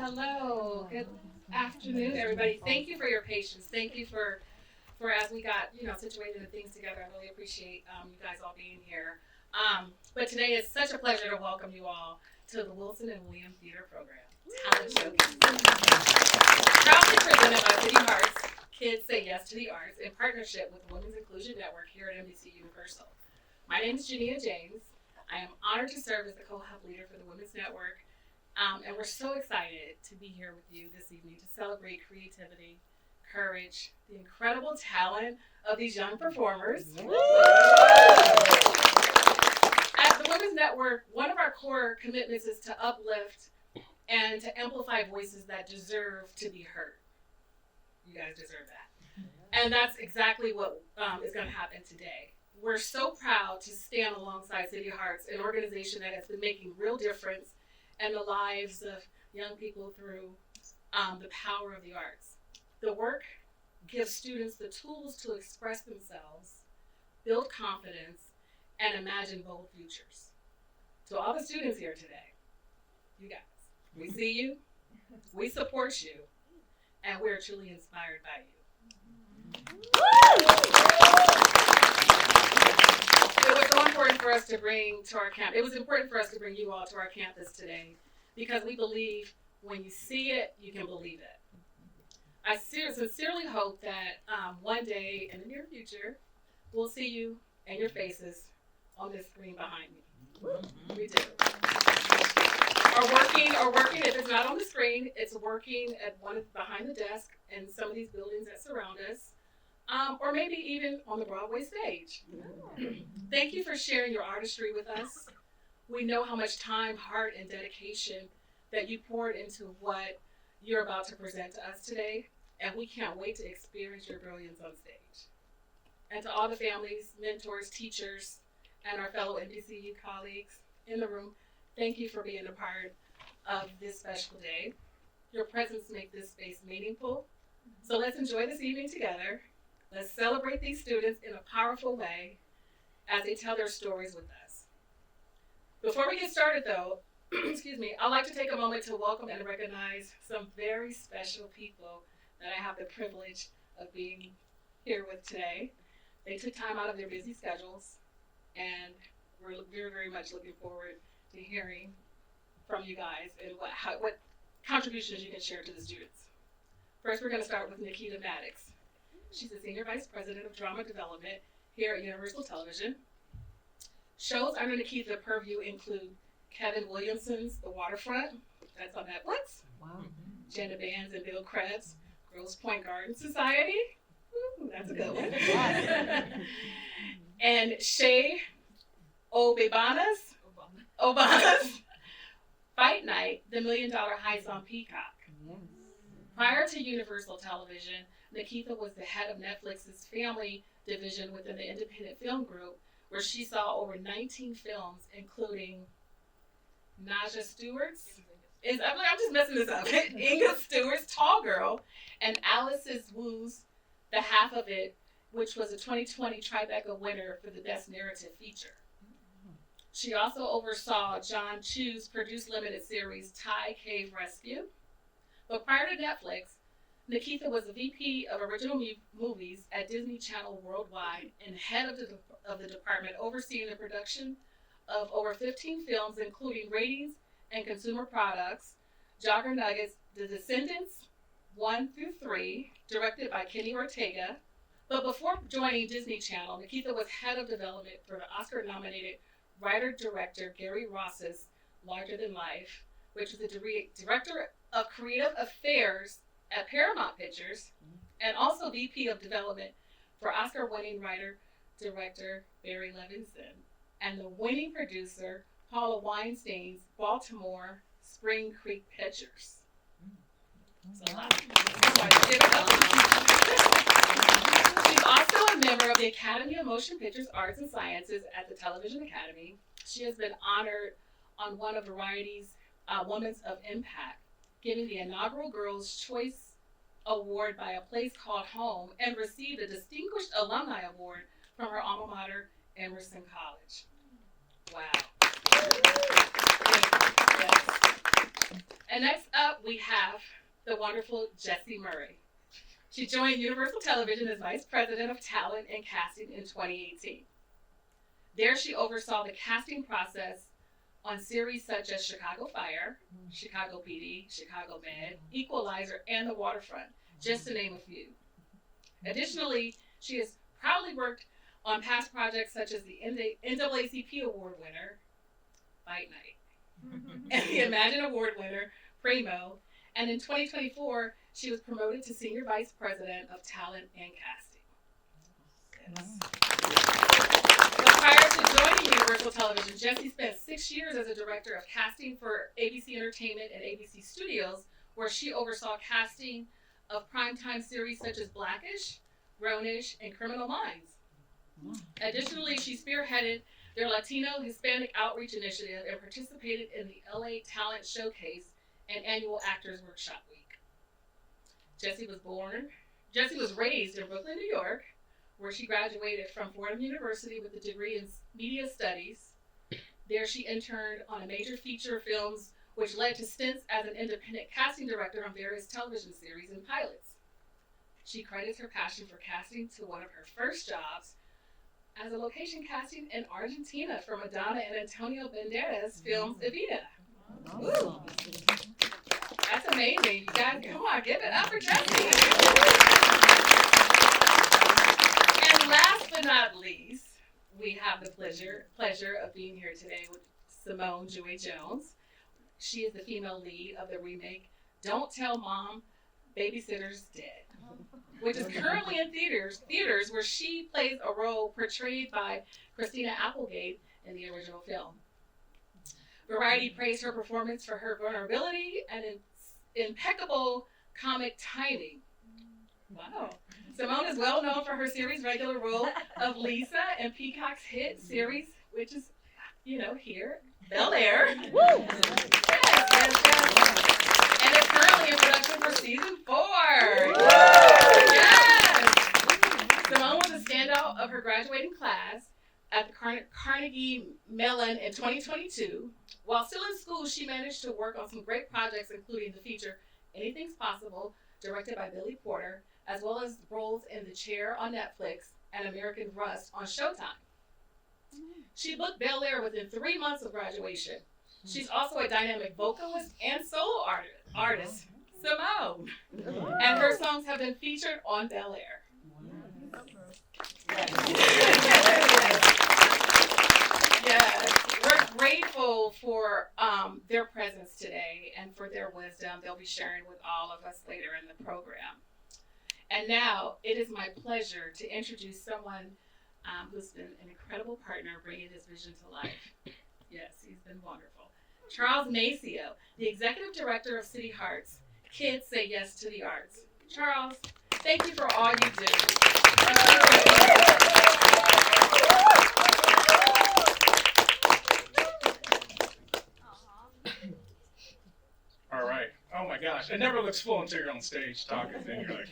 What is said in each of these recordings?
Hello. Good afternoon, everybody. Thank you for your patience. Thank you for as we got situated and things together. I really appreciate you guys all being here. But today is such a pleasure to welcome you all to the Wilson and William Theater Program Talent Showcase. Proudly presented by City Hearts, Kids Say Yes to the Arts in partnership with the Women's Inclusion Network here at NBCUniversal. My name is Simone Joy Jones. I am honored to serve as the co-hub leader for the Women's Network. And we're so excited to be here with you this evening to celebrate creativity, courage, the incredible talent of these young performers. At the Women's Network, one of our core commitments is to uplift and to amplify voices that deserve to be heard. You guys deserve that. And that's exactly what is going to happen today. We're so proud to stand alongside City Hearts, an organization that has been making real difference in the lives of young people through the power of the arts. The work gives students the tools to express themselves, build confidence, and imagine bold futures. To all the students here today, you guys, we see you, we support you, and we're truly inspired by you. It was so important for us to bring to our camp. It was important for us to bring you all to our campus today because we believe when you see it, you can believe it. I sincerely hope that one day in the near future, we'll see you and your faces on this screen behind me. We do. Or working, if it's not on the screen, it's working at one behind the desk in some of these buildings that surround us. Or maybe even on the Broadway stage. Thank you for sharing your artistry with us. We know how much time, heart, and dedication that you poured into what you're about to present to us today, and we can't wait to experience your brilliance on stage. And to all the families, mentors, teachers, and our fellow NBCU colleagues in the room, thank you for being a part of this special day. Your presence makes this space meaningful. So let's enjoy this evening together. Let's celebrate these students in a powerful way as they tell their stories with us. Before we get started though, I'd like to take a moment to welcome and recognize some very special people that I have the privilege of being here with today. They took time out of their busy schedules, and we're very, very much looking forward to hearing from you guys and what contributions you can share to the students. First, we're going to start with Nikita Maddox. She's the Senior Vice President of Drama Development here at Universal Television. Shows under Nikita's purview include Kevin Williamson's The Waterfront, that's on Netflix. Wow. Jenna Bands and Bill Krebs' Grosse Pointe Garden Society. Ooh, that's a good one. And Shay Obana's Fight Night, The $1 Million Heist on Peacock. Yes. Prior to Universal Television, Nikita was the head of Netflix's family division within the independent film group, where she saw over 19 films, including Naja Stewart's, I'm just messing this up, Inga Stewart's Tall Girl, and Alice's Wu's The Half of It, which was a 2020 Tribeca winner for the Best Narrative Feature. She also oversaw John Chu's produced limited series Thai Cave Rescue. But prior to Netflix, Nikita was the VP of Original Movies at Disney Channel Worldwide and head of the department overseeing the production of over 15 films, including ratings and consumer products, Jogger Nuggets, The Descendants 1 through 3, directed by Kenny Ortega. But before joining Disney Channel, Nikita was head of development for the Oscar-nominated writer-director Gary Ross's Larger Than Life, which was the director of creative affairs at Paramount Pictures, and also VP of development for Oscar-winning writer-director Barry Levinson, and the winning producer Paula Weinstein's Baltimore Spring Creek Pictures. So she's also a member of the Academy of Motion Pictures Arts and Sciences at the Television Academy. She has been honored on one of Variety's Women of Impact, giving the inaugural Girls' Choice Award by A Place Called Home, and received a Distinguished Alumni Award from her alma mater, Emerson College. Wow. Yes. And next up, we have the wonderful Jessie Murray. She joined Universal Television as Vice President of Talent and Casting in 2018. There she oversaw the casting process on series such as Chicago Fire, Chicago PD, Chicago Med, Equalizer, and The Waterfront, just to name a few. Additionally, she has proudly worked on past projects such as the NAACP Award winner, Fight Night, and the Imagine Award winner, Primo, and in 2024, she was promoted to Senior Vice President of Talent and Casting. Yes. So prior to joining Universal Television, Jessie spent 6 years as a director of casting for ABC Entertainment and ABC Studios, where she oversaw casting of primetime series such as Blackish, Grownish, and Criminal Minds. Additionally, she spearheaded their Latino Hispanic Outreach Initiative and participated in the LA Talent Showcase and Annual Actors Workshop Week. Jessie was raised in Brooklyn, New York, where she graduated from Fordham University with a degree in media studies. There she interned on a major feature films, which led to stints as an independent casting director on various television series and pilots. She credits her passion for casting to one of her first jobs as a location casting in Argentina for Madonna and Antonio Banderas' films Evita. Ooh. That's amazing. You guys, come on, give it up for Jessie. And last but not least, we have the pleasure of being here today with Simone Joy Jones. She is the female lead of the remake Don't Tell Mom, Babysitter's Dead, which is currently in theaters where she plays a role portrayed by Christina Applegate in the original film. Variety praised her performance for her vulnerability and impeccable comic timing. Wow. Simone is well known for her series regular role of Lisa in Peacock's hit series, which is, here, Bel-Air. Woo! Yes. And it's currently in production for season 4. Yes! Simone was a standout of her graduating class at the Carnegie Mellon in 2022. While still in school, she managed to work on some great projects, including the feature Anything's Possible, directed by Billy Porter, as well as roles in The Chair on Netflix and American Rust on Showtime. She booked Bel-Air within 3 months of graduation. She's also a dynamic vocalist and solo artist, Simone. And her songs have been featured on Bel-Air. Yes, we're grateful for their presence today and for their wisdom they'll be sharing with all of us later in the program. And now it is my pleasure to introduce someone who's been an incredible partner bringing this vision to life. Yes, he's been wonderful. Charles Maceo, the Executive Director of City Hearts. Kids Say Yes to the Arts. Charles, thank you for all you do. All right. Oh my gosh. It never looks full until you're on stage talking, and you're like,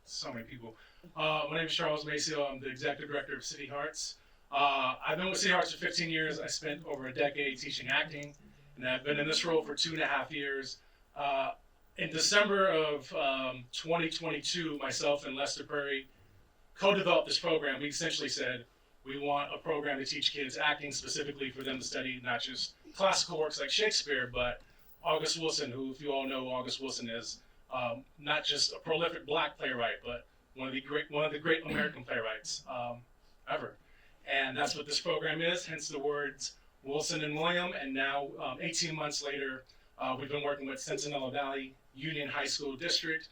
so many people. My name is Charles Maceo. I'm the Executive Director of City Hearts. I've been with City Hearts for 15 years. I spent over a decade teaching acting, and I've been in this role for 2.5 years. In December of 2022, myself and Lester Purry co-developed this program. We essentially said, we want a program to teach kids acting, specifically for them to study not just classical works like Shakespeare, but August Wilson, who, if you all know, August Wilson is not just a prolific Black playwright, but one of the great American playwrights ever. And that's what this program is, hence the words Wilson and William. And now, 18 months later, we've been working with Centinela Valley Union High School District.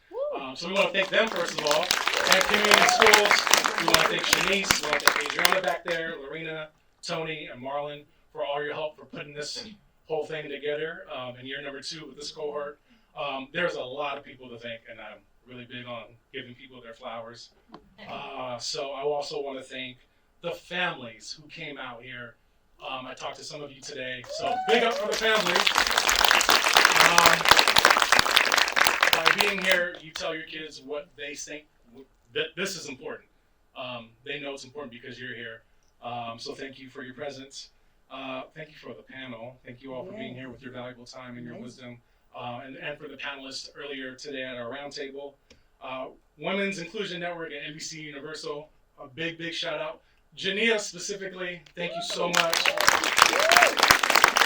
So we want to thank them, first of all, and community schools. We want to thank Shanice, we want to thank Adriana back there, Lorena, Tony, and Marlon for all your help for putting this whole thing together. In year number 2 with this cohort, there's a lot of people to thank, and I'm really big on giving people their flowers. So I also want to thank the families who came out here. I talked to some of you today, so big up for the families. By being here, you tell your kids what they think, that this is important. They know it's important because you're here. So thank you for your presence. Thank you for the panel. Thank you all for being here with your valuable time and your wisdom. and for the panelists earlier today at our roundtable. Women's Inclusion Network at NBCUniversal, a big, big shout out. Jania specifically, thank you so much.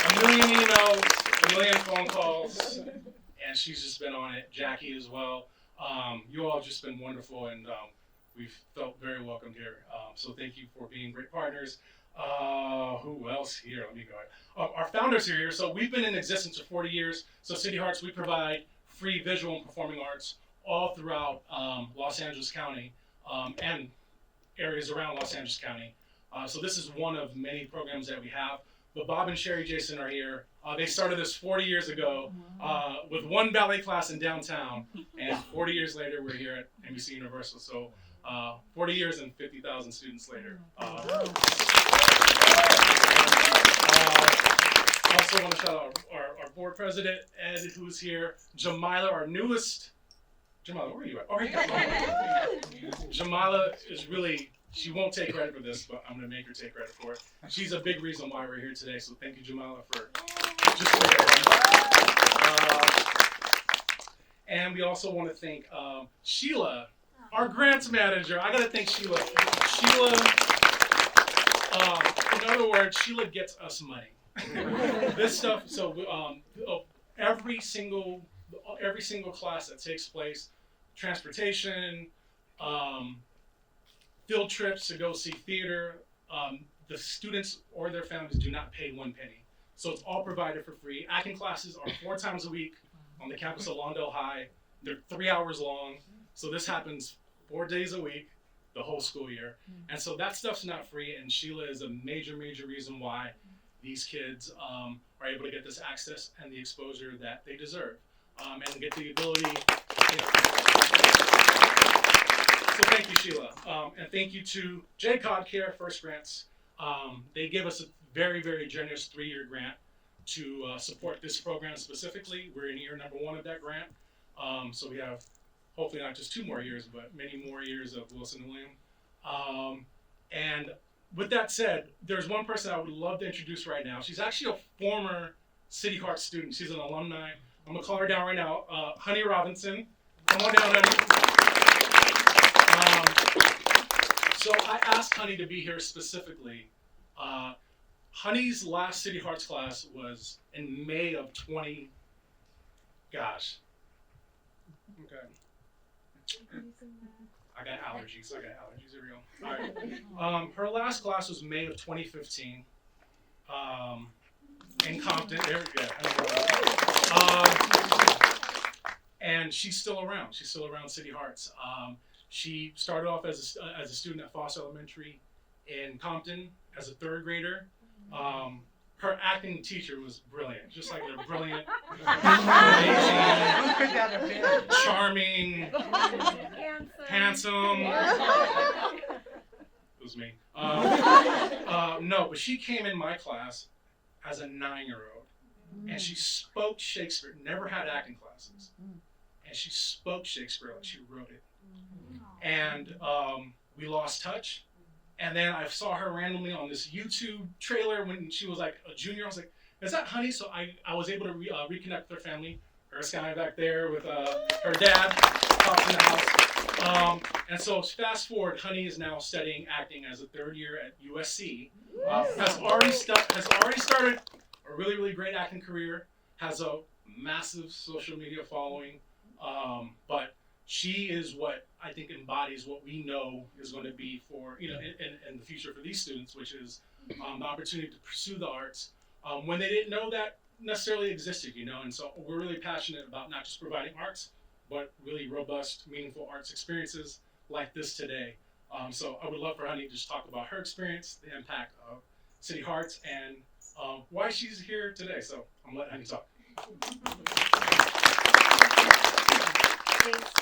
A million emails, a million phone calls, and she's just been on it. Jackie as well. You all have just been wonderful, and we've felt very welcomed here. So thank you for being great partners. Who else here? Let me go ahead. Our founders are here. So we've been in existence for 40 years. So City Hearts, we provide free visual and performing arts all throughout Los Angeles County and areas around Los Angeles County. So this is one of many programs that we have. But Bob and Sherry Jason are here. They started this 40 years ago with one ballet class in downtown, and 40 years later, we're here at NBCUniversal. So 40 years and 50,000 students later. I also want to shout out our board president, Ed, who's here. Jamila, our newest. Jamila, where are you at? Oh, Jamila is really, she won't take credit for this, but I'm going to make her take credit for it. She's a big reason why we're here today, so thank you, Jamila, for just for And we also want to thank Sheila, our grants manager. I got to thank Sheila. In other words, Sheila gets us money. This stuff, so every single class that takes place, transportation, field trips to go see theater, the students or their families do not pay 1 penny. So it's all provided for free. Acting classes are 4 times a week on the campus of Lawndale High. They're 3 hours long. So this happens 4 days a week, the whole school year. And so that stuff's not free, and Sheila is a major, major reason why these kids are able to get this access and the exposure that they deserve, and get the ability. So thank you, Sheila, and thank you to JCOD Care First Grants. They gave us a very, very generous 3-year grant to support this program specifically. We're in year number 1 of that grant, so we have hopefully not just 2 more years, but many more years of Wilson and William. And with that said, there's one person I would love to introduce right now. She's actually a former City Hearts student. She's an alumni. I'm gonna call her down right now. Honey Robinson. Come on down, Honey. So I asked Honey to be here specifically. Honey's last City Hearts class was in May of 20. Gosh. Okay. I got allergies. Here we go. All right. Her last class was May of 2015 in Compton. There we go. And she's still around. She's still around City Hearts. She started off as a student at Foster Elementary in Compton as a 3rd grader. Her acting teacher was brilliant, just like they're brilliant, amazing, charming, handsome. It was me. No, but she came in my class as a 9-year-old, and she spoke Shakespeare. Never had acting classes, and she spoke Shakespeare like she wrote it. And we lost touch. And then I saw her randomly on this YouTube trailer when she was like a junior. I was like, is that Honey? So I was able to reconnect with her family. Her Sky back there with her dad, pops in the house. And so fast forward, Honey is now studying acting as a 3rd year at USC. Has already started a really, really great acting career. Has a massive social media following. But she is what I think embodies what we know is going to be for, in the future for these students, which is the opportunity to pursue the arts when they didn't know that necessarily existed, and so we're really passionate about not just providing arts, but really robust, meaningful arts experiences like this today. So I would love for Honey to just talk about her experience, the impact of City Hearts, and why she's here today. So I'm gonna let Honey talk. Thanks,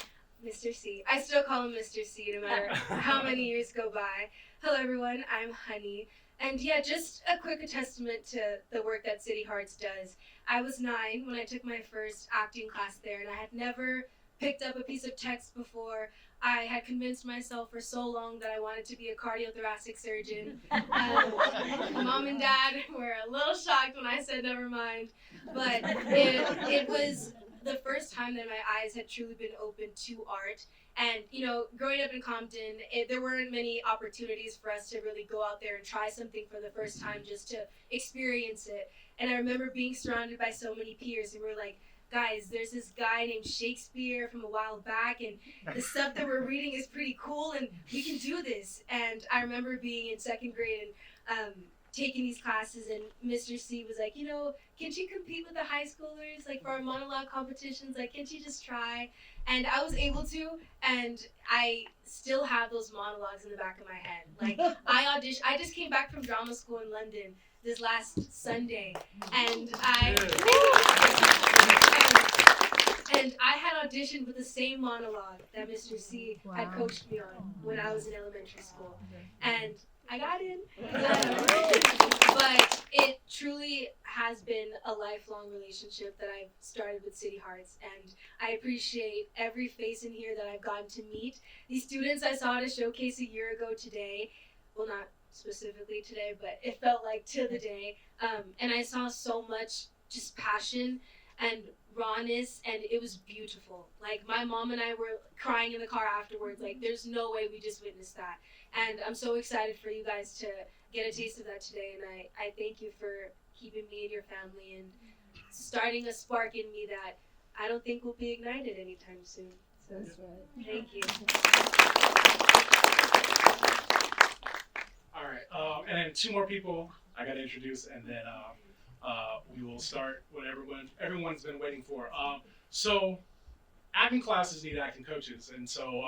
Mr. C. I still call him Mr. C no matter how many years go by. Hello, everyone. I'm Honey. And yeah, just a quick testament to the work that City Hearts does. I was 9 when I took my first acting class there, and I had never picked up a piece of text before. I had convinced myself for so long that I wanted to be a cardiothoracic surgeon. Mom and Dad were a little shocked when I said never mind, but it was the first time that my eyes had truly been opened to art. And, you know, growing up in Compton, there weren't many opportunities for us to really go out there and try something for the first time, just to experience it. And I remember being surrounded by so many peers who were like, guys, there's this guy named Shakespeare from a while back, and the stuff that we're reading is pretty cool, and we can do this. And I remember being in second grade and taking these classes, and Mr. C was like, you know, can't you compete with the high schoolers, like for our monologue competitions? Like, can't you just try? And I was able to, and I still have those monologues in the back of my head. Like, I just came back from drama school in London this last Sunday, and I had auditioned with the same monologue that Mr. C had coached me on when I was in elementary school, and I got in. But it truly has been a lifelong relationship that I've started with City Hearts, and I appreciate every face in here that I've gotten to meet. These students I saw at a showcase a year ago today, well, not specifically today, but it felt like to the day, and I saw so much just passion and rawness, and it was beautiful. Like, my mom and I were crying in the car afterwards, like, there's no way we just witnessed that. And I'm so excited for you guys to get a taste of that today, and I thank you for keeping me and your family and starting a spark in me that I don't think will be ignited anytime soon. So, that's right. Thank you. All right, and then two more people I got to introduce, and then we will start what everyone's been waiting for. So acting classes need acting coaches, and so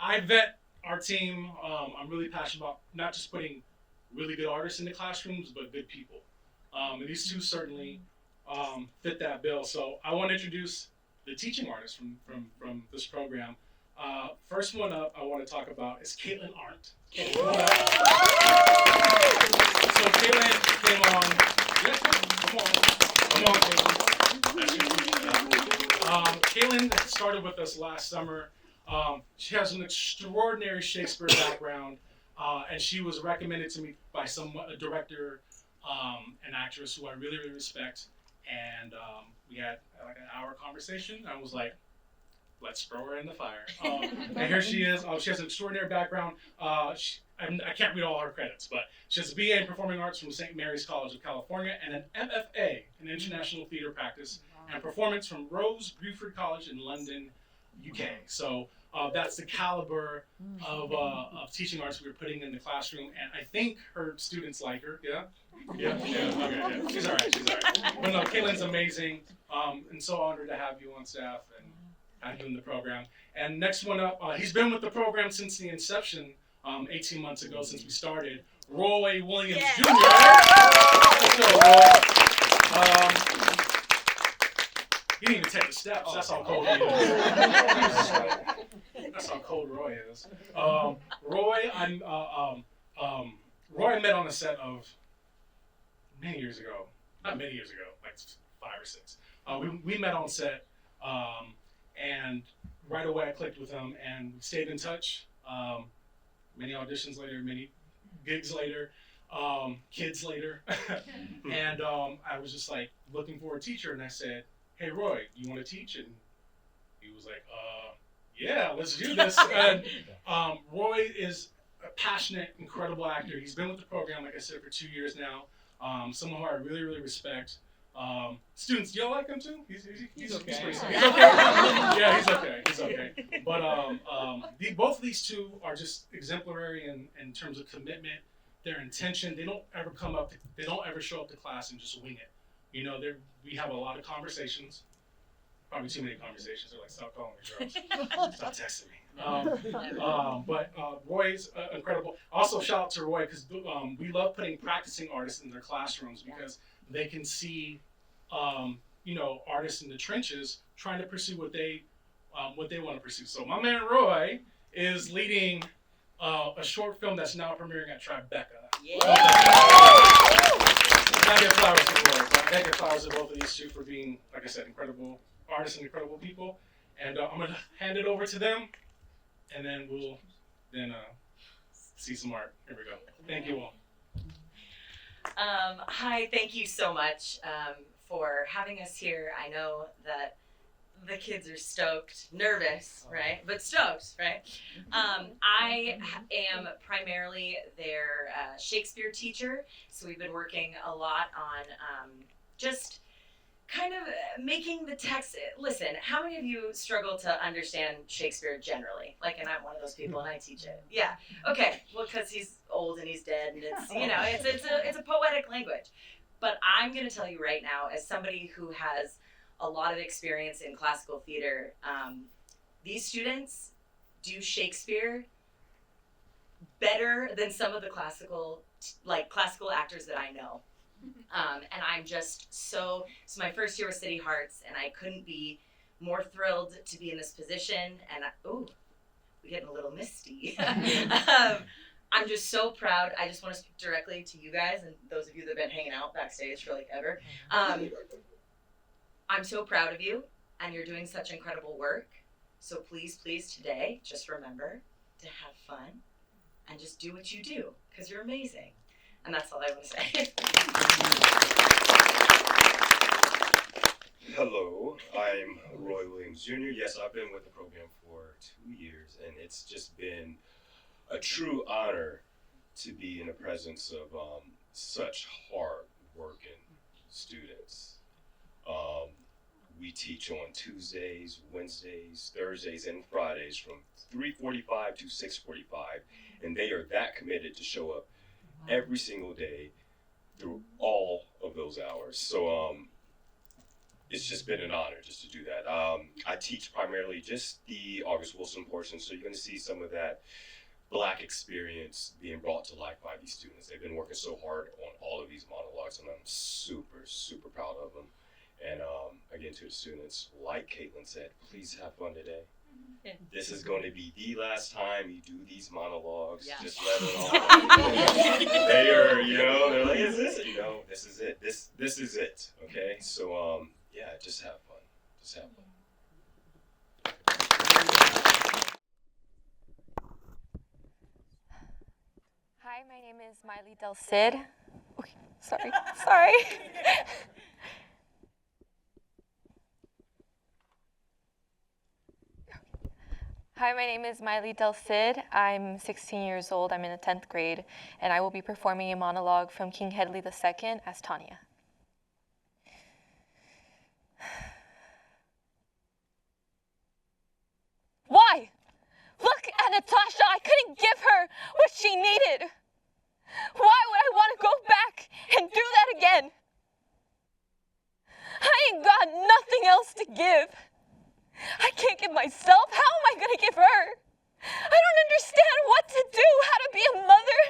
I vet our team. I'm really passionate about not just putting really good artists in the classrooms, but good people. And these two certainly fit that bill. So I want to introduce the teaching artists from this program. First one up I want to talk about is Caitlin Arndt. So Caitlin came on. Come on, Caitlin. Caitlin started with us last summer. She has an extraordinary Shakespeare background, and she was recommended to me by a director, an actress who I really, really respect. And we had like an hour conversation. I was like, let's throw her in the fire. And here she is. She has an extraordinary background. I can't read all her credits, but she has a BA in Performing Arts from St. Mary's College of California and an MFA in International Theater Practice and Performance from Rose Bruford College in London, UK. So that's the caliber of teaching arts we were putting in the classroom, and I think her students like her. Yeah. Okay. Yeah. She's all right. But no, Caitlin's amazing, and so honored to have you on staff and have you in the program. And next one up, he's been with the program since the inception, 18 months ago since we started. Roy Williams Jr. Let's go, Roy. He didn't even take the steps. That's how cold he is. That's how cold Roy is. Roy I met on a set of many years ago. Not many years ago, like 5 or 6. We met on set, and right away I clicked with him, and we stayed in touch. Many auditions later, many gigs later, kids later, and I was just like looking for a teacher, and I said, "Hey Roy, you want to teach?" And he was like, "Yeah, let's do this." And Roy is a passionate, incredible actor. He's been with the program, like I said, for 2 years now. Someone who I really, really respect. Students, do y'all like him too? He's okay. He's okay. Yeah, he's okay. But both of these two are just exemplary in terms of commitment, their intention. They don't ever show up to class and just wing it. You know, we have a lot of conversations. Probably too many conversations. They're like, stop calling me, girls. Stop texting me. But Roy's incredible. Also, shout out to Roy, because we love putting practicing artists in their classrooms because they can see, artists in the trenches trying to pursue what they want to pursue. So my man Roy is leading a short film that's now premiering at Tribeca. Yeah. I get flowers to Roy. I get flowers to both of these two for being, like I said, incredible artists and incredible people. And I'm going to hand it over to them, and then we'll see some art. Here we go. Thank you all. Hi, thank you so much for having us here. I know that the kids are stoked, nervous, right? But stoked, right? I am primarily their Shakespeare teacher, so we've been working a lot on just kind of making the text. Listen, how many of you struggle to understand Shakespeare generally? Like, and I'm one of those people, and I teach it. Yeah. Okay. Well, because he's old and he's dead, and it's it's a poetic language. But I'm going to tell you right now, as somebody who has a lot of experience in classical theater, these students do Shakespeare better than some of the classical actors that I know. And I'm just it's my first year with City Hearts, and I couldn't be more thrilled to be in this position. And we're getting a little misty. I'm just so proud. I just want to speak directly to you guys and those of you that have been hanging out backstage for like ever. I'm so proud of you, and you're doing such incredible work. So please, please, today, just remember to have fun and just do what you do, because you're amazing. And that's all I want to say. Hello, I'm Roy Williams Jr. Yes, I've been with the program for 2 years, and it's just been a true honor to be in the presence of such hard-working students. We teach on Tuesdays, Wednesdays, Thursdays, and Fridays from 3:45 to 6:45, and they are that committed to show up every single day through all of those hours. So it's just been an honor just to do that. I teach primarily just the August Wilson portion, so you're going to see some of that Black experience being brought to life by these students. They've been working so hard on all of these monologues, and I'm super, super proud of them. And again, to the students, like Caitlin said, please have fun today. Yeah. This is going to be the last time you do these monologues. Yeah. Just let it all. They are, they're like, is this it? This is it. This is it. Okay. So yeah, just have fun. Just have fun. Hi, my name is Miley Del Cid. Okay, sorry. Hi, my name is Miley Del Cid. I'm 16 years old. I'm in the 10th grade, and I will be performing a monologue from King Hedley II as Tanya. Why? Look at Natasha. I couldn't give her what she needed. Why would I want to go back and do that again? I ain't got nothing else to give. I can't give myself. How am I going to give her? I don't understand what to do, how to be a mother.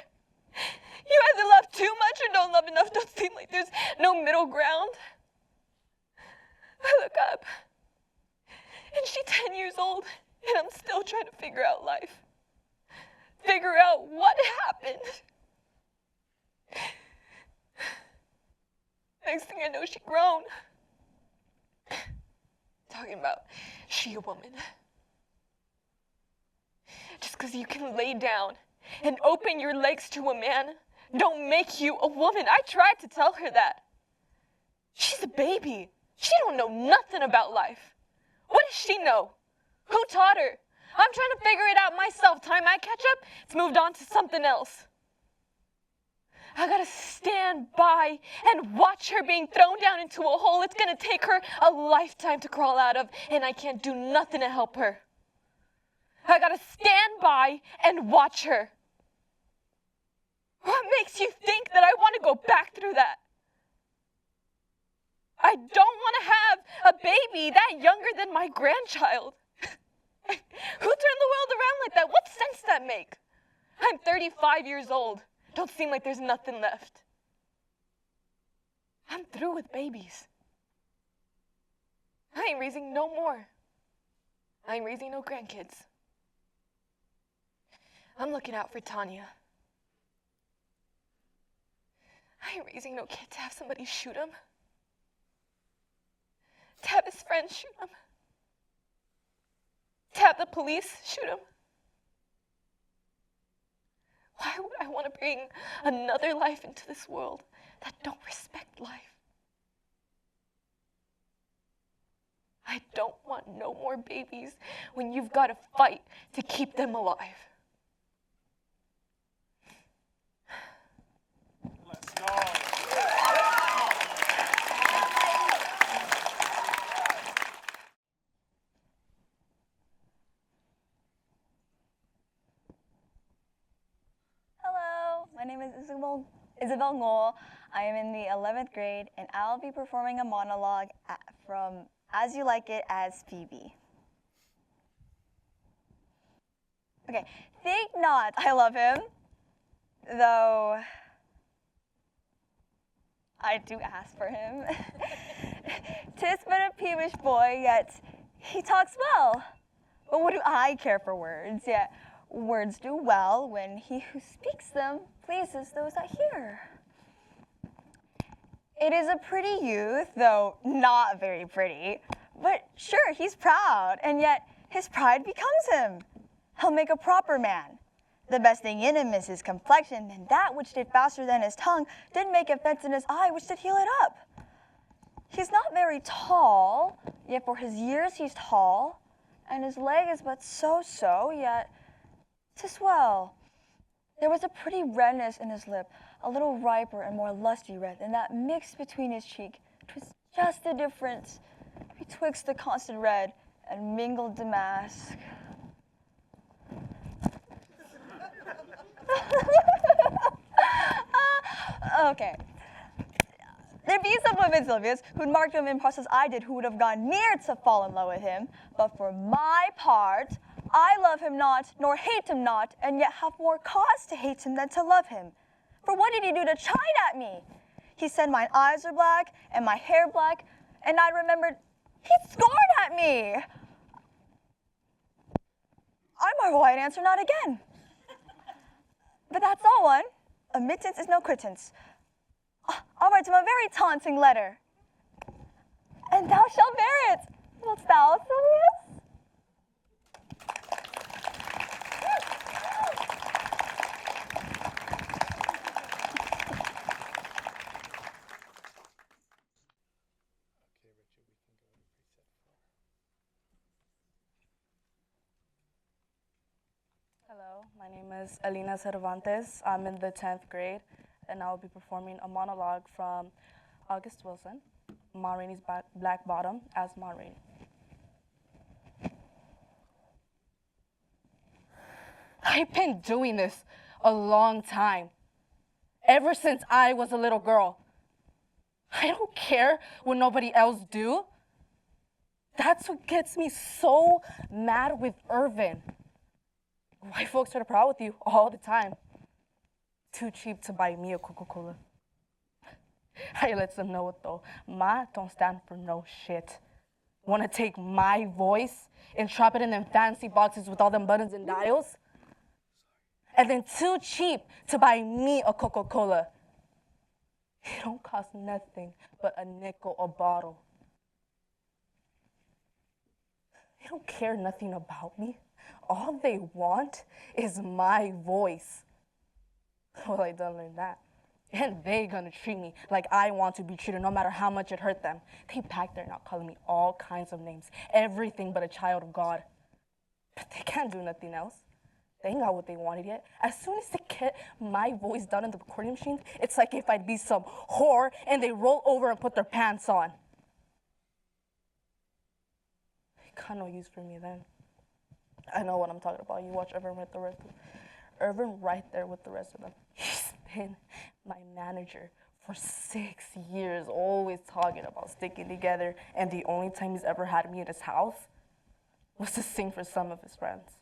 You either love too much or don't love enough. Don't seem like there's no middle ground. I look up, and she's 10 years old, and I'm still trying to figure out life. Figure out what happened. Next thing I know, she grown. Talking about she a woman. Just because you can lay down and open your legs to a man don't make you a woman. I tried to tell her that. She's a baby. She don't know nothing about life. What does she know? Who taught her? I'm trying to figure it out myself. Time I catch up, it's moved on to something else. I gotta stand by and watch her being thrown down into a hole it's gonna take her a lifetime to crawl out of, and I can't do nothing to help her. I gotta stand by and watch her. What makes you think that I want to go back through that? I don't want to have a baby that younger than my grandchild. Who turned the world around like that? What sense does that make? I'm 35 years old. Don't seem like there's nothing left. I'm through with babies. I ain't raising no more. I ain't raising no grandkids. I'm looking out for Tanya. I ain't raising no kid to have somebody shoot him. To have his friends shoot him. to have the police shoot him? Why would I want to bring another life into this world that don't respect life? I don't want no more babies when you've got to fight to keep them alive. Let's go. Hello, my name is Isabel Ngol. I am in the 11th grade, and I'll be performing a monologue from As You Like It as Phoebe. Okay, think not I love him, though I do ask for him. 'Tis but a peevish boy, yet he talks well. But what do I care for words? Yet words do well when he who speaks them pleases those that hear. It is a pretty youth, though not very pretty. But sure, he's proud, and yet his pride becomes him. He'll make a proper man. The best thing in him is his complexion, and that which did faster than his tongue did make a fence in his eye, which did heal it up. He's not very tall, yet for his years he's tall, and his leg is but so, yet 'tis well. There was a pretty redness in his lip, a little riper and more lusty red, and that mixed between his cheek. 'Twas just the difference betwixt the constant red and mingled damask. Okay. There be some women, Sylvius, who'd marked him in parts as I did, who would have gone near to fall in love with him. But for my part, I love him not, nor hate him not, and yet have more cause to hate him than to love him. For what did he do to chide at me? He said my eyes are black, and my hair black, and I remembered he scored at me. I marvel I'd answer not again. But that's all one. Admittance is no quittance. I'll write him a very taunting letter. And thou shalt bear it. Wilt thou, Sylvius? Hello, my name is Elena Cervantes. I'm in the 10th grade, and I'll be performing a monologue from August Wilson, Ma Rainey's Black Bottom, as Ma Rainey. I've been doing this a long time, ever since I was a little girl. I don't care what nobody else do. That's what gets me so mad with Irvin. White folks are proud with you all the time. Too cheap to buy me a Coca-Cola. I let them know it though. Ma don't stand for no shit. Wanna take my voice and trap it in them fancy boxes with all them buttons and dials? And then too cheap to buy me a Coca-Cola. It don't cost nothing but a nickel a bottle. They don't care nothing about me. All they want is my voice. Well, I done learned that. And they gonna treat me like I want to be treated no matter how much it hurt them. They back there now calling me all kinds of names, everything but a child of God. But they can't do nothing else. They ain't got what they wanted yet. As soon as they get my voice done in the recording machine, it's like if I'd be some whore and they roll over and put their pants on. They got no use for me then. I know what I'm talking about. You watch Irvin with the rest of them. Irvin right there with the rest of them. He's been my manager for 6 years, always talking about sticking together, and the only time he's ever had me at his house was to sing for some of his friends.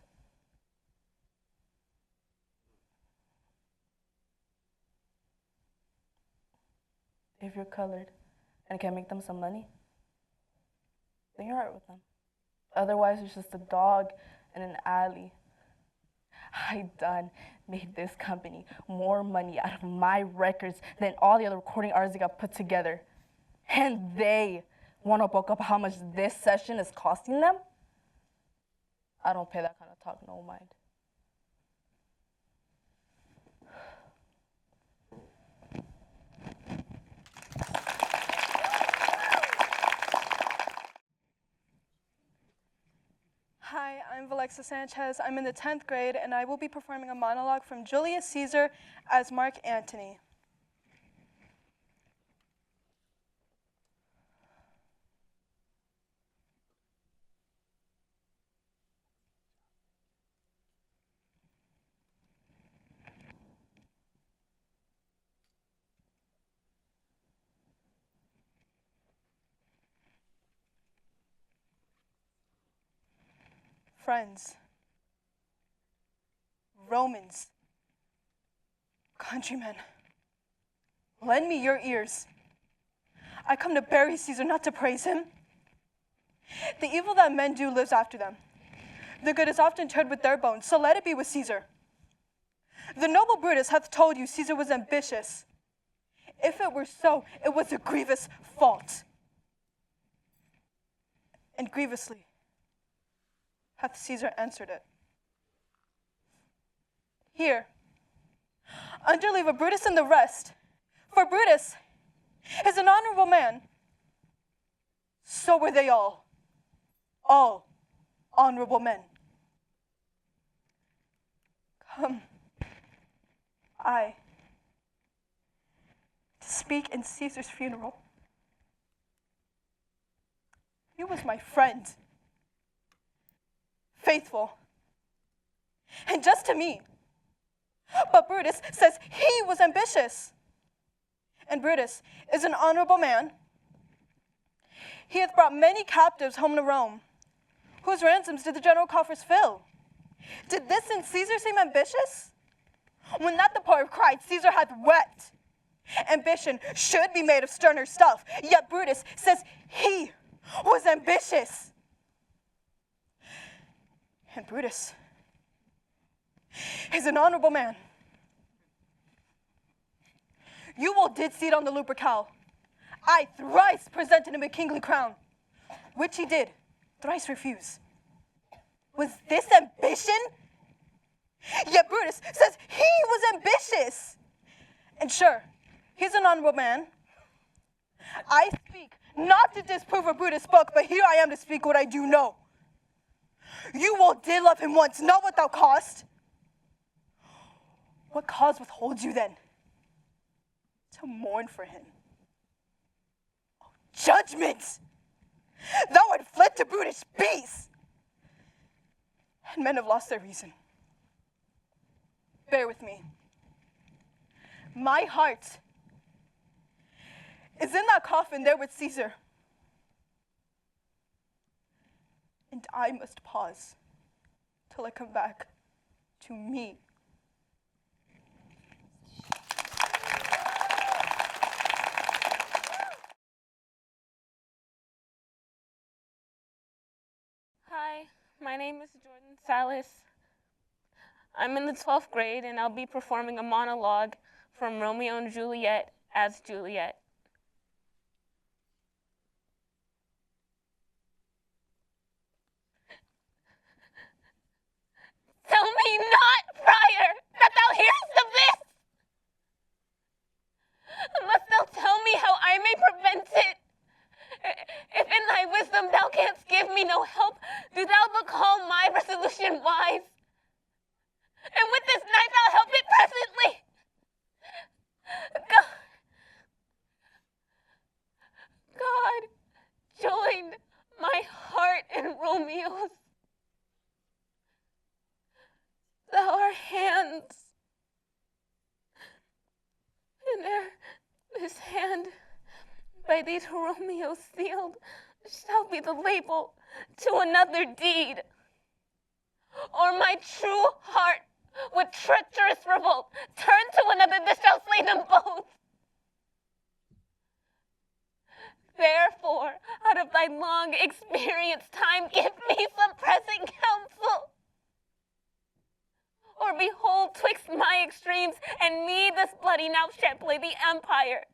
If you're colored and can make them some money, then you're alright with them. Otherwise, it's just a dog in an alley. I done made this company more money out of my records than all the other recording artists that got put together. And they want to bulk up how much this session is costing them? I don't pay that kind of talk no mind. Hi, I'm Valexa Sanchez. I'm in the 10th grade, and I will be performing a monologue from Julius Caesar as Mark Antony. Friends, Romans, countrymen, lend me your ears. I come to bury Caesar, not to praise him. The evil that men do lives after them. The good is often interred with their bones, so let it be with Caesar. The noble Brutus hath told you Caesar was ambitious. If it were so, it was a grievous fault. And grievously hath Caesar answered it. Here, under leave of Brutus and the rest, for Brutus is an honorable man. So were they all honorable men. Come, I, to speak in Caesar's funeral. He was my friend, faithful, and just to me. But Brutus says he was ambitious. And Brutus is an honorable man. He hath brought many captives home to Rome, whose ransoms did the general coffers fill. Did this in Caesar seem ambitious? When that the poet cried, Caesar hath wept. Ambition should be made of sterner stuff, yet Brutus says he was ambitious. And Brutus is an honorable man. You all did seat on the Lupercal. I thrice presented him a kingly crown, which he did thrice refuse. Was this ambition? Yet Brutus says he was ambitious. And sure, he's an honorable man. I speak not to disprove what Brutus spoke, but here I am to speak what I do know. You all did love him once, not without cost. What cause withholds you then to mourn for him? Oh, judgment! Thou art fled to brutish beasts, and men have lost their reason. Bear with me. My heart is in that coffin there with Caesar. And I must pause till I come back to me. Hi, my name is Jordan Salas. I'm in the 12th grade and I'll be performing a monologue from Romeo and Juliet as Juliet. Tell me not, friar, that thou hearest of this, unless thou tell me how I may prevent it. If in thy wisdom thou canst give me no help, do thou but call my resolution wise. And with this knife I'll help it presently. God joined my heart and Romeo's. Our hands, and ere this hand by these Romeos sealed shall be the label to another deed, or my true heart with treacherous revolt turn to another that shall slay them both. Therefore, out of thy long experience time, give me some present counsel. Or behold, twixt my extremes and me this bloody now shall play the empire,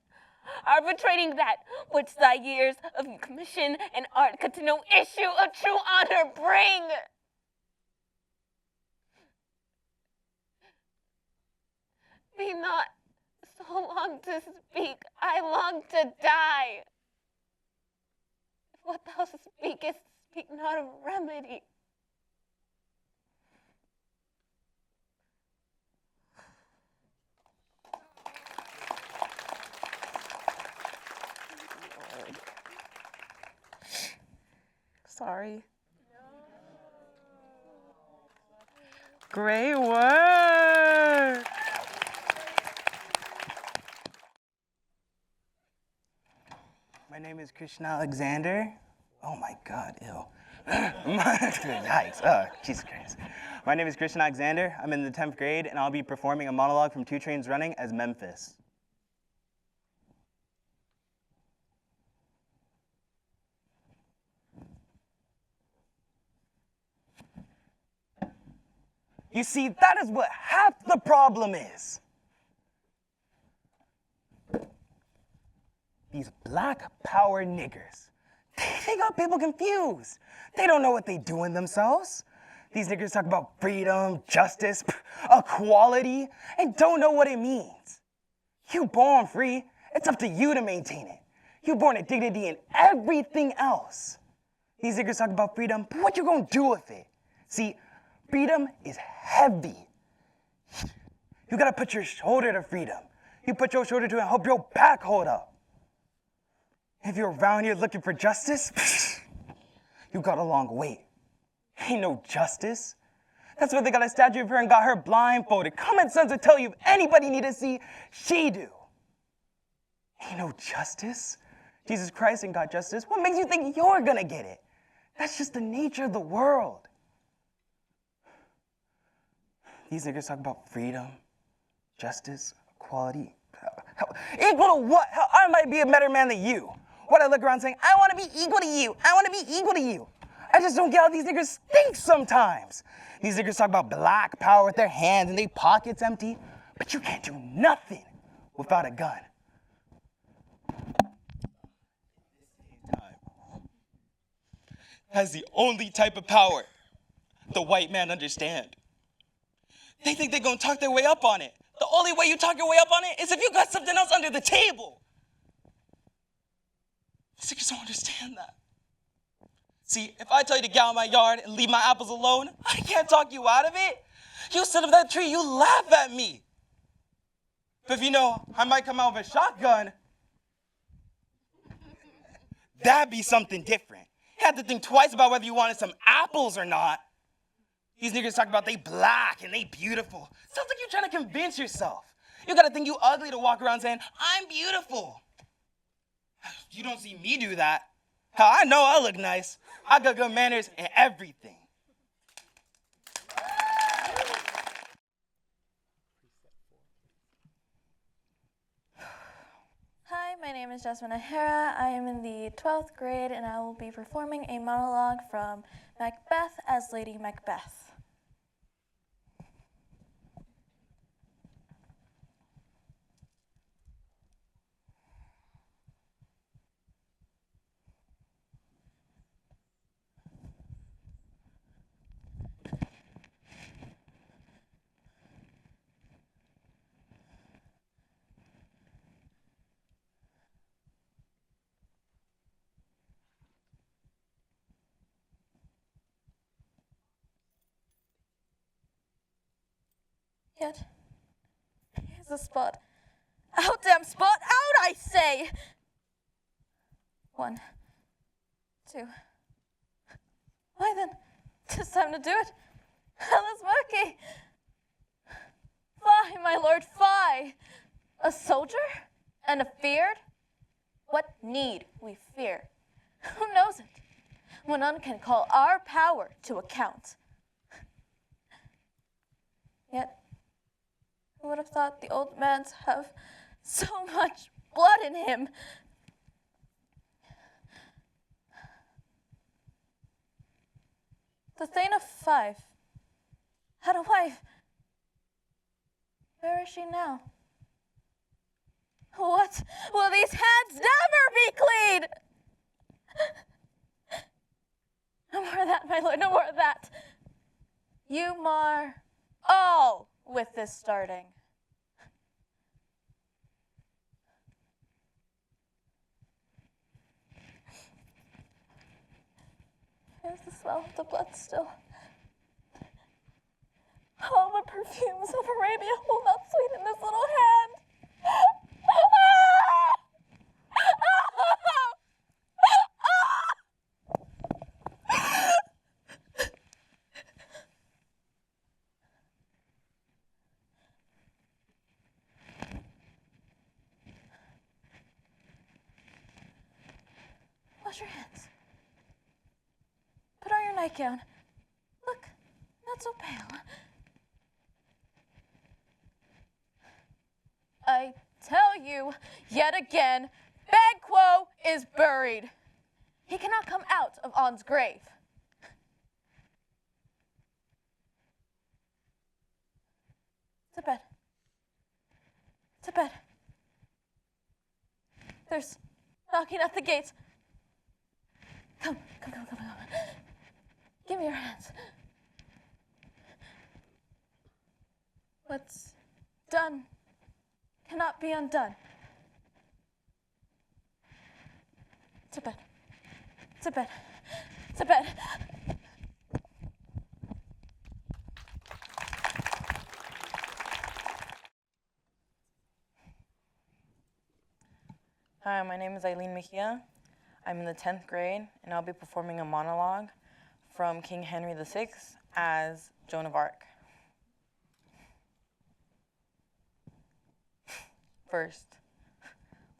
arbitrating that which thy years of commission and art could to no issue of true honor bring. me not so long to speak. I long to die. If what thou speakest, speak not of remedy. Sorry. Great work. My name is Krishna Alexander. Oh my God, ew. Yikes, oh, Jesus Christ. My name is Krishna Alexander. I'm in the 10th grade, and I'll be performing a monologue from 2 Trains Running as Memphis. You see, that is what half the problem is. These black power niggers. They got people confused. They don't know what they do in themselves. These niggers talk about freedom, justice, equality, and don't know what it means. You born free, it's up to you to maintain it. You born with dignity and everything else. These niggers talk about freedom, but what you gonna do with it? See, freedom is heavy. You gotta put your shoulder to freedom. You put your shoulder to it and hope your back hold up. If you're around here looking for justice, you got a long wait. Ain't no justice. That's why they got a statue of her and got her blindfolded. Common sense will tell you if anybody need to see, she do. Ain't no justice. Jesus Christ ain't got justice. What makes you think you're gonna get it? That's just the nature of the world. These niggas talk about freedom, justice, equality. Equal to what? Hell, I might be a better man than you. What I look around saying, I want to be equal to you. I want to be equal to you. I just don't get how these niggas think sometimes. These niggas talk about black power with their hands and their pockets empty, but you can't do nothing without a gun. That's the only type of power the white man understand. They think they're gonna talk their way up on it. The only way you talk your way up on it is if you got something else under the table. These niggas don't understand that. See, if I tell you to get out of my yard and leave my apples alone, I can't talk you out of it. You sit up that tree, you laugh at me. But if you know I might come out with a shotgun, that'd be something different. You have to think twice about whether you wanted some apples or not. These niggas talk about they black and they beautiful. Sounds like you're trying to convince yourself. You gotta think you ugly to walk around saying, I'm beautiful. You don't see me do that. Hell, I know I look nice. I got good manners and everything. Hi, my name is Jasmine O'Hara. I am in the 12th grade and I will be performing a monologue from Macbeth as Lady Macbeth. Yet, here's a spot. Out, damn spot! Out, I say! 1, 2. Why then? 'Tis time to do it. Hell is murky. Fie, my lord, fie! A soldier? And a feared? What need we fear? Who knows it? When none can call our power to account. Yet, who would have thought the old man's have so much blood in him? The Thane of Five had a wife. Where is she now? What? Will these hands never be clean? No more of that, my lord, no more of that. You mar all with this starting. There's the smell of the blood still. All the perfumes of Arabia will not sweeten this little hand. Wash your hands. Put on your nightgown. Look, not so pale. I tell you, yet again, Banquo is buried. He cannot come out of Arndt's grave. To bed. To bed. There's knocking at the gates. Come. Give me your hands. What's done cannot be undone. To bed. To bed. To bed. Hi, my name is Eileen Mejia. I'm in the 10th grade, and I'll be performing a monologue from King Henry VI as Joan of Arc. First,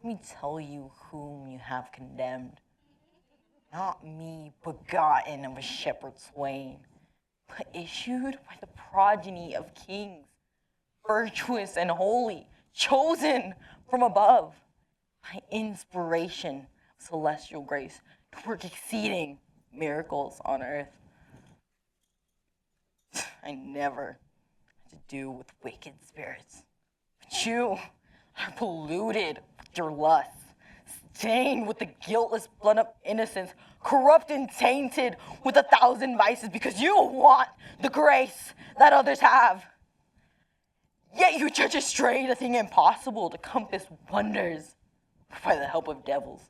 let me tell you whom you have condemned. Not me, begotten of a shepherd's swain, but issued by the progeny of kings, virtuous and holy, chosen from above, by inspiration of celestial grace to work exceeding miracles on earth. I never had to do with wicked spirits, but you are polluted with your lust, stained with the guiltless blood of innocence, corrupt and tainted with 1,000 vices because you want the grace that others have. Yet you judge astray the thing impossible to compass wonders by the help of devils.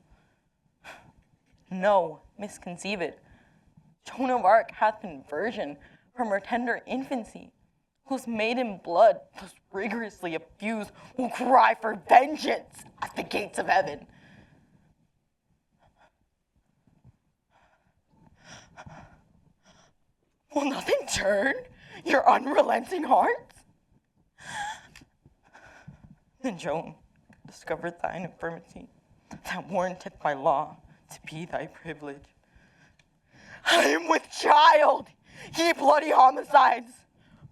No, misconceive it. Joan of Arc hath been virgin from her tender infancy, whose maiden blood, thus rigorously effused, will cry for vengeance at the gates of heaven. Will nothing turn your unrelenting heart? Then Joan, discover thine infirmity, that warranteth by law to be thy privilege. I am with child, ye bloody homicides.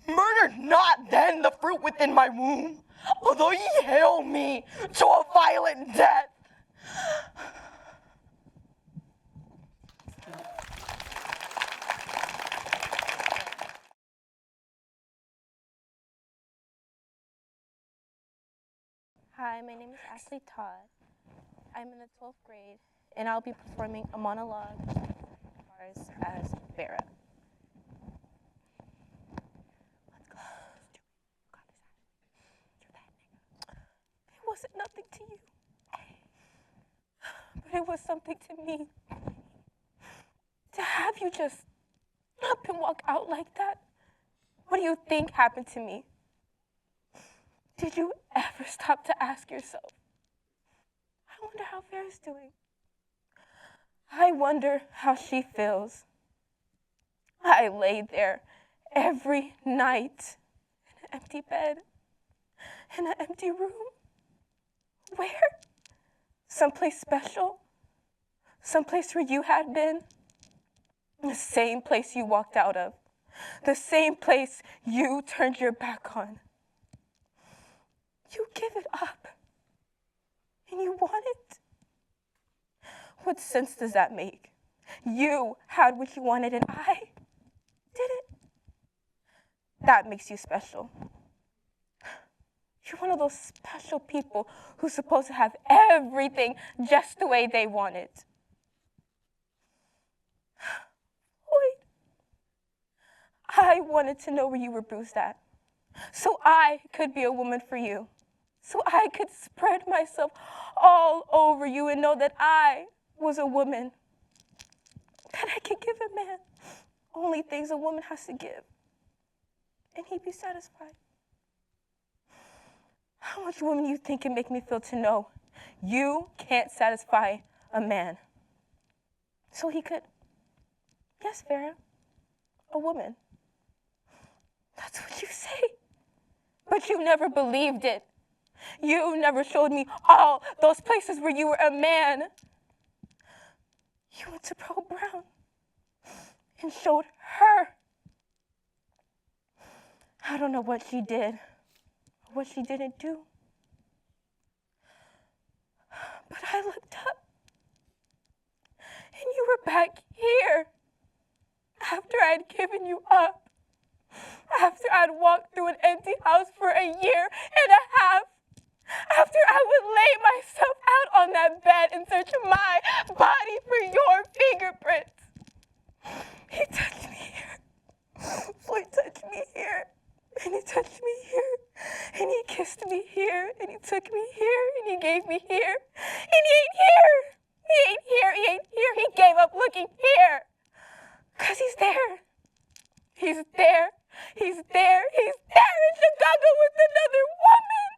Murder not then the fruit within my womb, although ye hail me to a violent death. Hi, my name is Ashley Todd. I'm in the 12th grade, and I'll be performing a monologue as Vera. It wasn't nothing to you, but it was something to me. To have you just up and walk out like that, what do you think happened to me? Did you ever stop to ask yourself, I wonder how Vera's doing? I wonder how she feels. I laid there every night in an empty bed, in an empty room. Where? Someplace special? Someplace where you had been? The same place you walked out of. The same place you turned your back on. You give it up, and you want it? What sense does that make? You had what you wanted, and I didn't. That makes you special. You're one of those special people who's supposed to have everything just the way they want it. Wait. I wanted to know where you were bruised at, so I could be a woman for you. So I could spread myself all over you and know that I was a woman. that I could give a man only things a woman has to give, and he'd be satisfied. How much woman you think can make me feel to know you can't satisfy a man? So he could, yes, Farah, a woman. That's what you say. But you never believed it. You never showed me all those places where you were a man. You went to Pearl Brown and showed her. I don't know what she did, or what she didn't do. But I looked up, and you were back here after I'd given you up, after I'd walked through an empty house for a year and a half, after I would lay myself out on that bed and search my body for your fingerprints. He touched me here. Floyd touched me here. And he touched me here. And he kissed me here. And he took me here. And he gave me here. And he ain't here. He ain't here. He ain't here. He gave up looking here. 'Cause he's there. He's there. He's there. He's there in Chicago with another woman.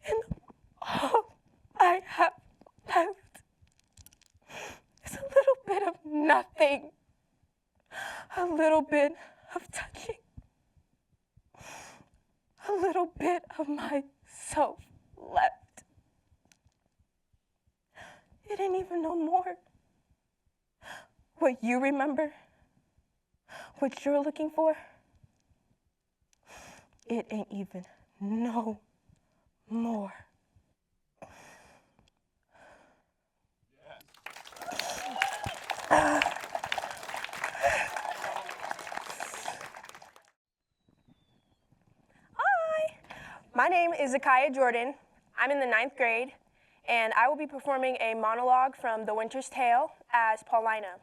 And all I have left is a little bit of nothing, a little bit of touching, a little bit of myself left. It ain't even no more. What you remember, what you're looking for, it ain't even no more. Hi, my name is Zakaya Jordan. I'm in the 9th grade, and I will be performing a monologue from The Winter's Tale as Paulina.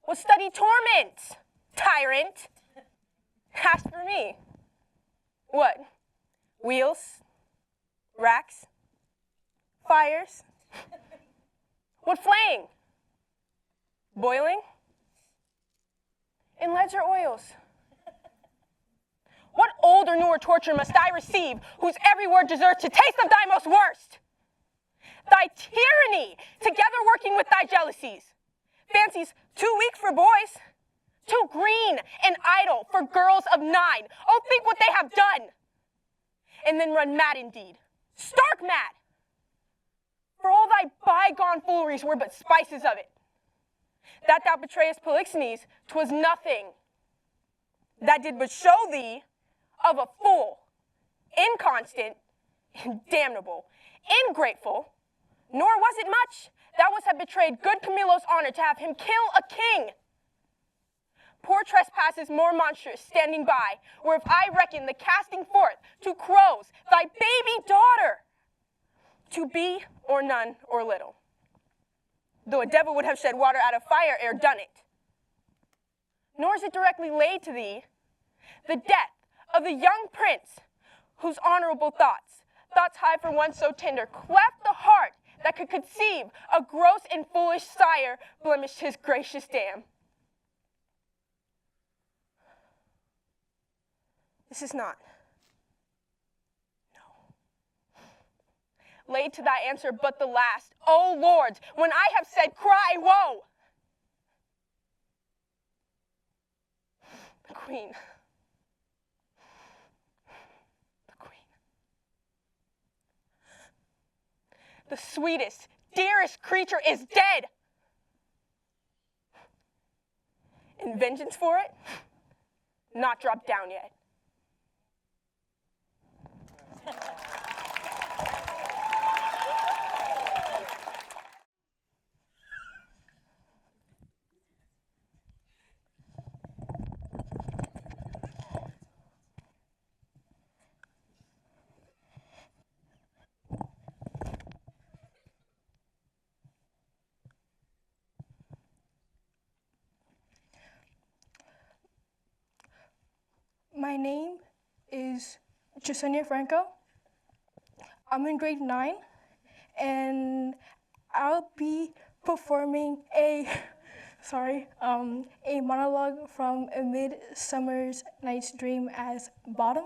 Well, study torment, tyrant. As for me, what? Wheels? Racks? Fires? What flame? Boiling? In leads or oils? What old or newer torture must I receive, whose every word deserves to taste of thy most worst? Thy tyranny, together working with thy jealousies. Fancies too weak for boys, too green and idle for girls of 9. Oh, think what they have done. And then run mad indeed, stark mad. For all thy bygone fooleries were but spices of it. That thou betrayest Polixenes, 'twas nothing. That did but show thee of a fool, inconstant, and damnable, ingrateful, nor was it much. Thou wouldst have betrayed good Camilo's honor to have him kill a king. Poor trespasses more monstrous standing by, where if I reckon the casting forth to crows thy baby daughter, to be or none or little, though a devil would have shed water out of fire ere done it. Nor is it directly laid to thee the death of the young prince, whose honorable thoughts high for one so tender, cleft the heart that could conceive a gross and foolish sire, blemished his gracious dam. This is not, no, laid to thy answer but the last. O Lord, when I have said, cry woe. The queen. The sweetest, dearest creature is dead. And vengeance for it, not dropped down yet. My name is Jasenia Franco. I'm in grade 9, and I'll be performing a monologue from A Midsummer's Night's Dream as Bottom.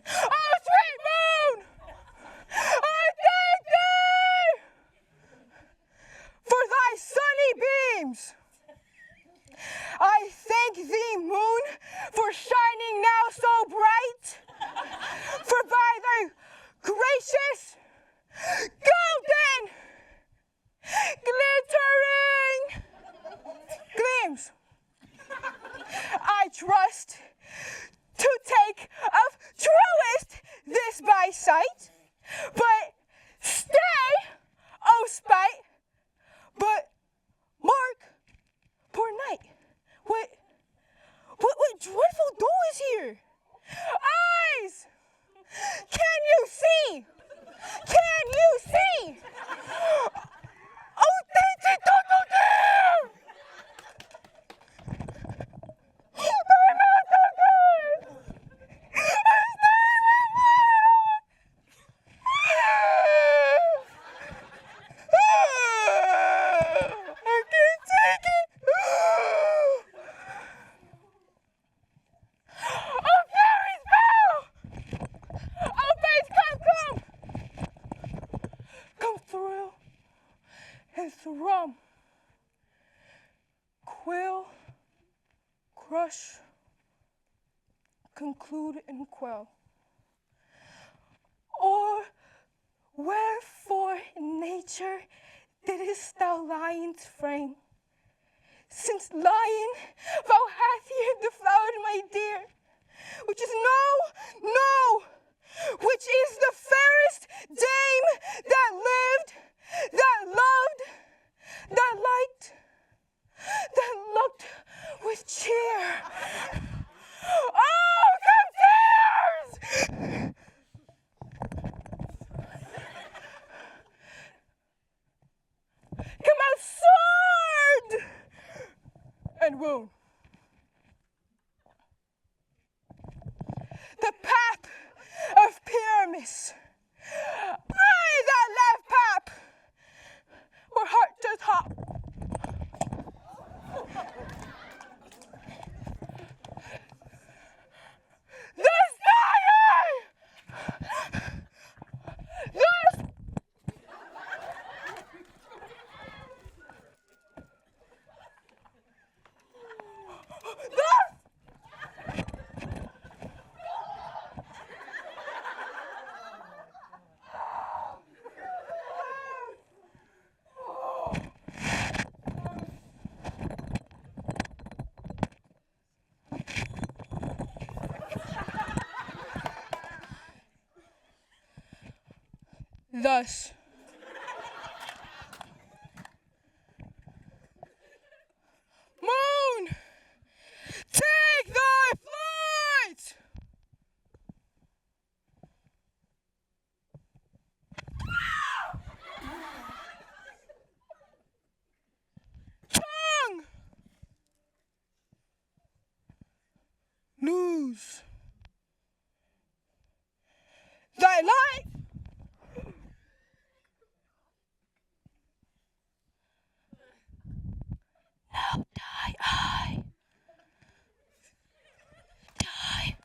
Oh, sweet moon! I thank thee for thy sunny beams. I thank thee, moon, for shining now so bright. For by thy gracious, golden, glittering gleams, I trust to take of truest this by sight, but stay, oh spite, but mark, poor night, what dreadful doe is here? Eyes, can you see? Can you see? Oh, thank you, dear! I'm not so good! I stay with I can't take it! Oh, fairies, bow! Oh, faith, come thrill and thrum, quill, crush, conclude and quell. Or wherefore nature didst thou lion's frame? Since lion thou hast here deflowered, my dear, which is which is the fairest dame that lived, that loved, that liked, that looked with cheer. Oh, come tears! Come out sword and wound. The path of Pyramus. Ay, that left pap, where heart does hop. This fire! This! Thus, moon, take thy flight! Tongue, lose thy life. Now die I. Die.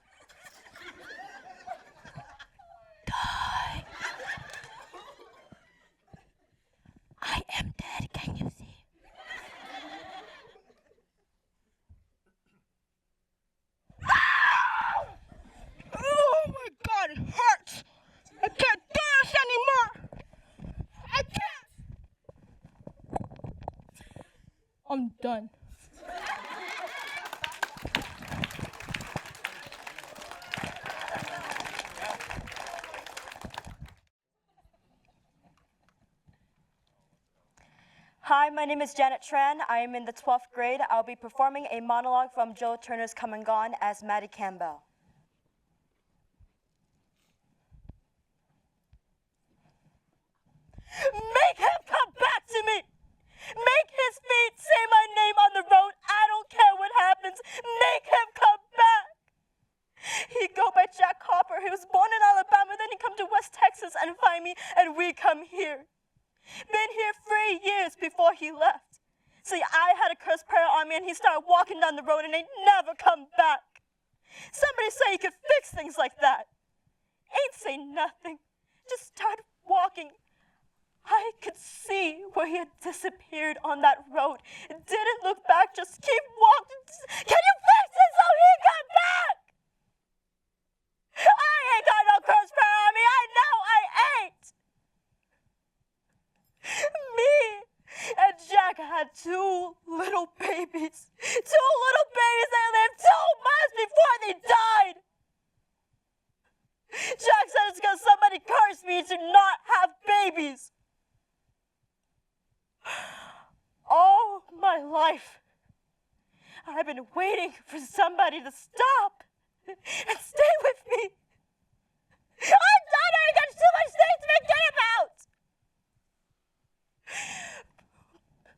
Die. I am dead, can you see? Oh my God, it hurts! I can't do this anymore! I can't! I'm done. Hi, my name is Janet Tran. I am in the 12th grade. I'll be performing a monologue from Joe Turner's Come and Gone as Maddie Campbell. Make him come back to me! Make his feet say my name on the road. I don't care what happens. Make him come back! He go by Jack Hopper. He was born in Alabama, then he come to West Texas and find me, and we come here. Been here 3 years before he left. See, I had a curse prayer on me, and he started walking down the road, and ain't never come back. Somebody say he could fix things like that. Ain't say nothing. Just started walking. I could see where he had disappeared on that road. Didn't look back, just keep walking. Can you fix it so he come back? I ain't got no curse prayer on me. I know I ain't. Me and Jack had 2 little babies. 2 little babies that lived 2 months before they died. Jack said it's because somebody cursed me to not have babies. All my life, I've been waiting for somebody to stop and stay with me. I'm done. I got too much things to forget about.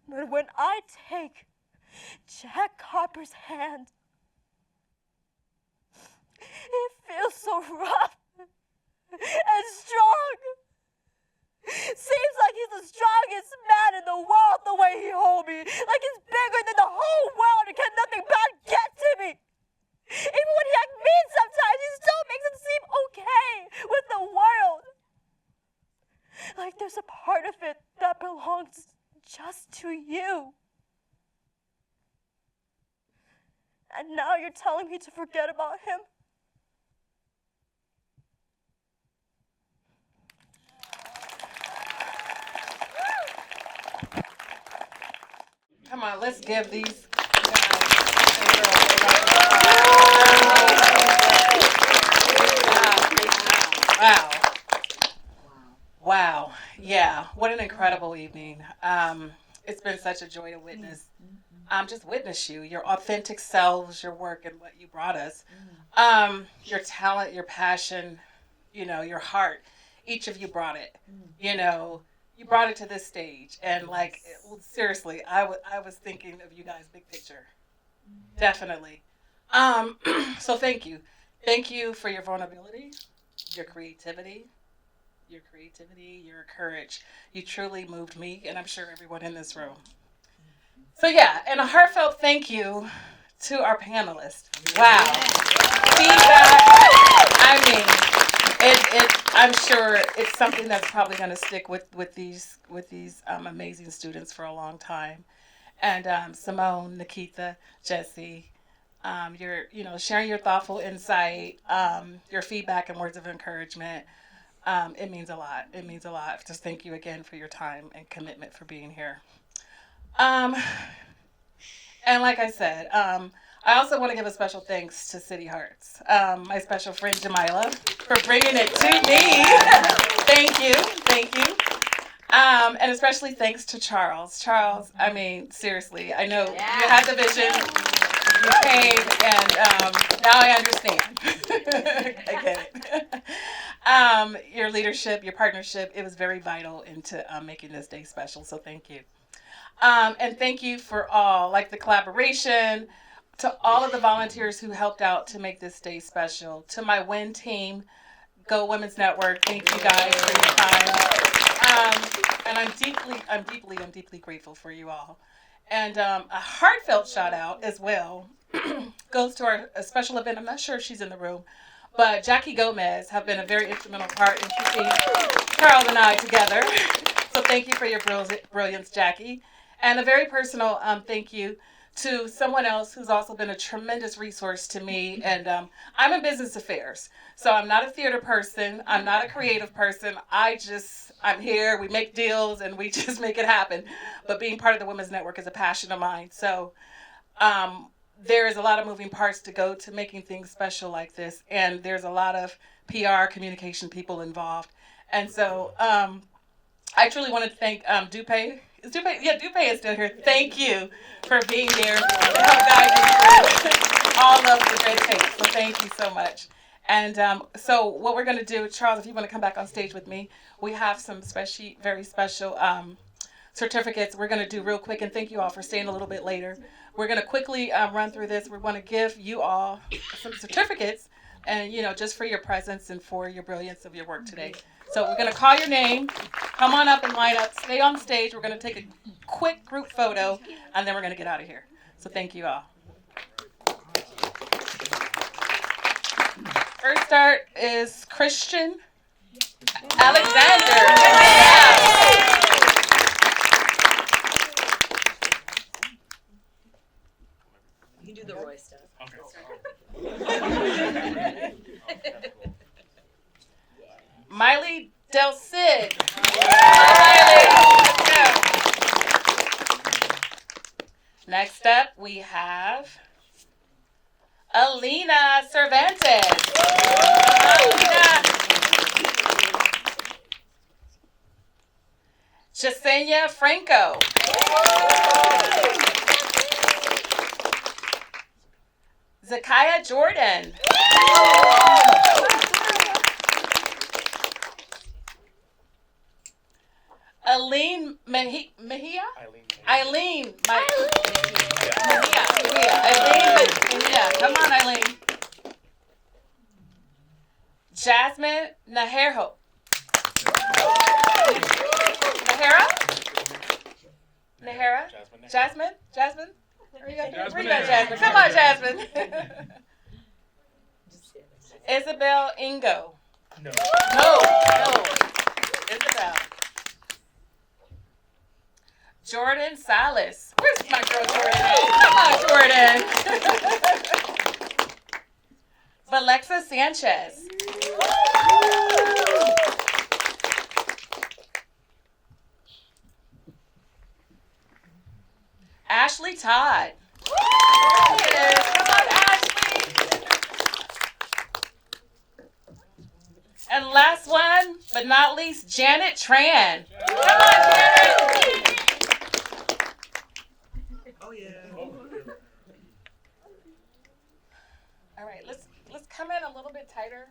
But when I take Jack Harper's hand, it feels so rough and strong. Seems like he's the strongest man in the world the way he hold me. Like he's bigger than the whole world and can nothing bad get to me. Even when he acts mean sometimes, he still makes it seem okay with the world. Like there's a part of it that belongs just to you. And now you're telling me to forget about him? Come on, let's give these Wow. Wow. Yeah. What an incredible evening. It's been such a joy to witness. Just witness you, your authentic selves, your work, and what you brought us. Your talent, your passion, your heart. Each of you brought it. You brought it to this stage, and seriously, I was thinking of you guys big picture, definitely. So thank you for your vulnerability, your creativity, your courage. You truly moved me, and I'm sure everyone in this room. So yeah, and a heartfelt thank you to our panelists. Wow, feedback. I mean. I'm sure it's something that's probably going to stick with these amazing students for a long time. And Simone, Nikita, Jesse, you're sharing your thoughtful insight, your feedback and words of encouragement. It means a lot. It means a lot. Just thank you again for your time and commitment for being here. And like I said, I also want to give a special thanks to City Hearts, my special friend Jamila, for bringing it to me. Thank you. And especially thanks to Charles. Charles, I mean, seriously, I know you had the vision, you came, and now I understand. I get it. Your leadership, your partnership, it was very vital into making this day special, so thank you. And thank you for all, the collaboration, to all of the volunteers who helped out to make this day special. To my WIN team, Go Women's Network, thank you guys for your time. And I'm deeply grateful for you all. And a heartfelt shout out as well goes to our special event. I'm not sure if she's in the room, but Jackie Gomez have been a very instrumental part in keeping Charles and I together. So thank you for your brilliance, Jackie. And a very personal thank you to someone else who's also been a tremendous resource to me. And I'm in business affairs. So I'm not a theater person. I'm not a creative person. I'm here. We make deals and we just make it happen. But being part of the Women's Network is a passion of mine. So there is a lot of moving parts to go to making things special like this. And there's a lot of PR communication people involved. And so I truly want to thank Dupe. Is Dupe? Yeah, Dupe is still here. Thank you for being there to help guide me through all of the red tape. So thank you so much. And so what we're going to do, Charles, if you want to come back on stage with me, we have some very special certificates we're going to do real quick. And thank you all for staying a little bit later. We're going to quickly run through this. We want to give you all some certificates and just for your presence and for your brilliance of your work today. So we're gonna call your name, come on up and line up, stay on stage. We're gonna take a quick group photo, and then we're gonna get out of here. So thank you all. First start is Christian Alexander. You can do the Roy stuff. Okay. Miley Del Cid. Miley. Next up, we have Alina Cervantes. Alina. Jasenia Franco. Zakiah Jordan. Eileen Mejia? Eileen Mejia. Come on, Eileen. Jasmine Nahera? Jasmine? Where you go, Jasmine? Come on, Jasmine. Isabel Ingo. No. Isabel. Jordan Salas. Where's my girl Jordan? Come on, Jordan. Alexa Sanchez. Ashley Todd. Yes. Come on, Ashley. And last one, but not least, Janet Tran. Come on, Janet. Oh yeah. All right, let's come in a little bit tighter.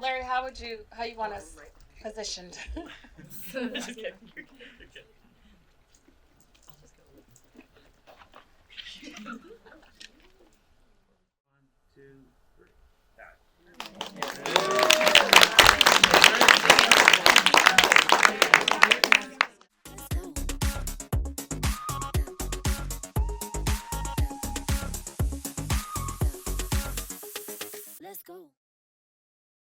Larry, how you want us positioned? Let's go.